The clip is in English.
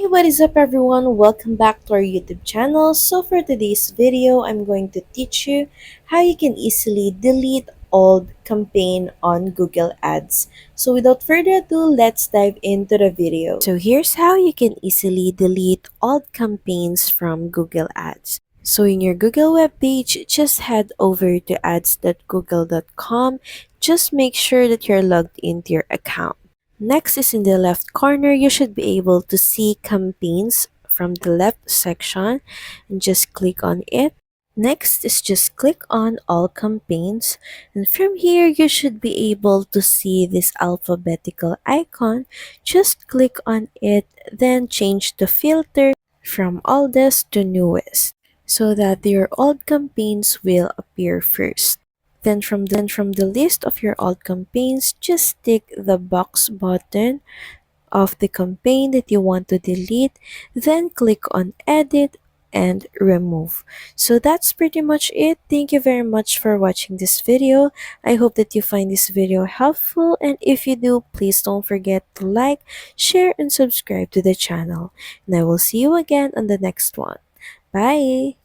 What is up everyone? Welcome back to our YouTube channel. So for today's video, I'm going to teach you how you can easily delete old campaign on Google Ads. So without further ado, let's dive into the video. So here's how you can easily delete old campaigns from Google Ads. So in your Google web page, just head over to ads.google.com. Just make sure that you're logged into your account. Next is in the left corner, you should be able to see campaigns from the left section and just click on it. Next is just click on all campaigns, and from here you should be able to see this alphabetical icon. Just click on it, then change the filter from oldest to newest so that your old campaigns will appear first. Then from the list of your old campaigns, just tick the box button of the campaign that you want to delete, then click on edit and remove. So that's pretty much it. Thank you very much for watching this video. I hope that you find this video helpful, and if you do, please don't forget to like, share, and subscribe to the channel. And I will see you again on the next one. Bye!